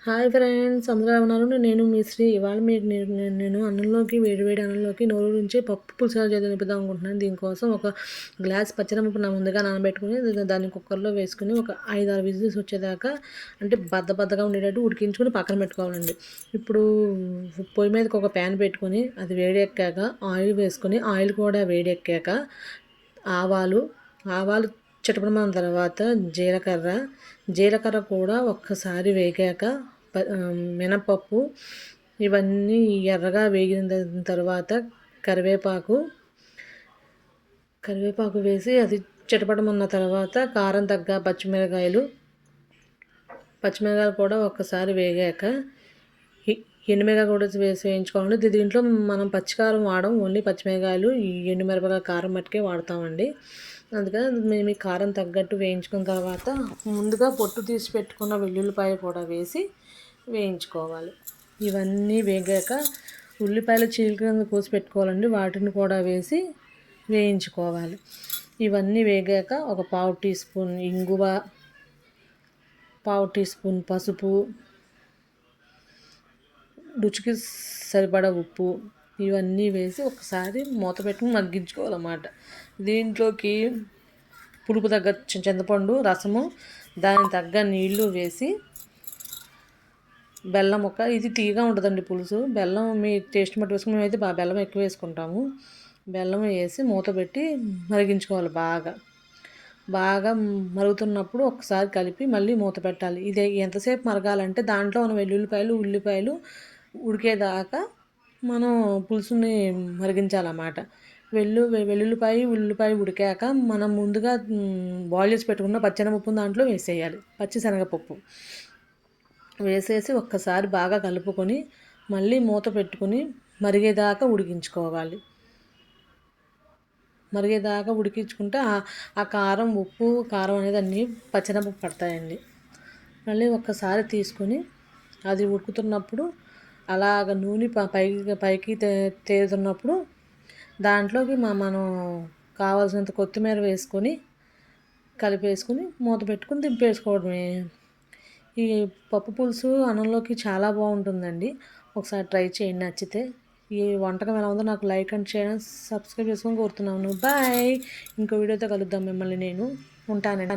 Hi friends, అందరూ ఎలా ఉన్నారు? నేను మీ శ్రీ. ఇవాళ మీకు నేను అన్నంలోకి వేడి అన్నంలోకి నోరు నుంచి పప్పు పులుసు ఎలా చేయాలో నింపుదాం అనుకుంటున్నాను. దీనికోసం ఒక గ్లాస్ పచ్చిమిరపప్పు ముందుగా నానబెట్టుకుని దాన్ని కుక్కర్లో వేసుకుని ఒక 5-6 విజిల్స్ వచ్చేదాకా, అంటే బద్దగా ఉండేటట్టు ఉడికించుకొని పక్కన పెట్టుకోవాలండి. ఇప్పుడు పొయ్యి మీదకి ఒక ప్యాన్ పెట్టుకొని అది వేడెక్కాక ఆయిల్ వేసుకొని, ఆయిల్ కూడా వేడెక్కాక ఆవాలు చిటపటమన్న తర్వాత జీలకర్ర కూడా ఒక్కసారి వేగాక మినపప్పు ఇవన్నీ ఎర్రగా వేగిన తర్వాత కరివేపాకు వేసి అది చిటపటమన్న తర్వాత కారం తగ్గ పచ్చిమిరకాయలు కూడా ఒక్కసారి వేగాక ఎండుమిరపకాయ కూడా వేసి వేయించుకోవాలండి. దీంట్లో మనం పచ్చికారం వాడడం, ఓన్లీ పచ్చిమిరకాయలు ఎండుమిరపకాయ కారం మట్టుకే వాడతామండి. అందుకని మేము కారం తగ్గట్టు వేయించుకున్న తర్వాత ముందుగా పొట్టు తీసి పెట్టుకున్న వెల్లుల్లిపాయ కూడా వేసి వేయించుకోవాలి. ఇవన్నీ వేగాక ఉల్లిపాయలు చీలికలను కోసి పెట్టుకోవాలండి, వాటిని కూడా వేసి వేయించుకోవాలి. ఇవన్నీ వేగాక ఒక 1/2 టీ స్పూన్ ఇంగువ, 1/2 టీ స్పూన్ పసుపు, రుచికి సరిపడా ఉప్పు ఇవన్నీ వేసి ఒకసారి మూత పెట్టుకుని మగ్గించుకోవాలన్నమాట. దీంట్లోకి పులుపు తగ్గ చింతపండు రసము, దానికి తగ్గ నీళ్లు వేసి బెల్లం ఇది తీయగా ఉంటుందండి పులుసు. బెల్లం మీ టేస్ట్ మట్టి వేసుకుని, మేమైతే బెల్లం ఎక్కువ వేసుకుంటాము. బెల్లం వేసి మూత పెట్టి మరిగించుకోవాలి. బాగా మరుగుతున్నప్పుడు ఒకసారి కలిపి మళ్ళీ మూత పెట్టాలి. ఇది ఎంతసేపు మరగాలంటే దాంట్లో ఉన్న ఉల్లిపాయలు ఉడికేదాకా మనం పులుసుని మరిగించాలన్నమాట. ఉల్లిపాయ ఉడికాక మనం ముందుగా బాయిల్ చేసి పెట్టుకున్న పచ్చెనపప్పు దాంట్లో వేసేయాలి. పచ్చిశనగపప్పు వేసేసి ఒక్కసారి బాగా కలుపుకొని మళ్ళీ మూత పెట్టుకుని మరిగేదాకా ఉడికించుకోవాలి. ఉడికించుకుంటే ఆ కారం, ఉప్పు, కారం అనేది అన్నీ పచ్చెనపప్పు పడతాయండి. మళ్ళీ ఒక్కసారి తీసుకొని అది ఉడుకుతున్నప్పుడు అలాగ నూనె పైకి తేలుతున్నప్పుడు దాంట్లోకి మనం కావాల్సినంత కొత్తిమీర వేసుకొని కలిపేసుకొని మూత పెట్టుకుని దింపేసుకోవడమే. ఈ పప్పు పులుసు అన్నంలోకి చాలా బాగుంటుందండి. ఒకసారి ట్రై చేయండి నచ్చితే. ఈ వంటకం ఎలా ఉందో నాకు like and share and subscribe చేసుకొని కోరుతున్నాను. బాయ్. ఇంకో వీడియోతో కలుద్దాం. మిమ్మల్ని నేను ఉంటానండి.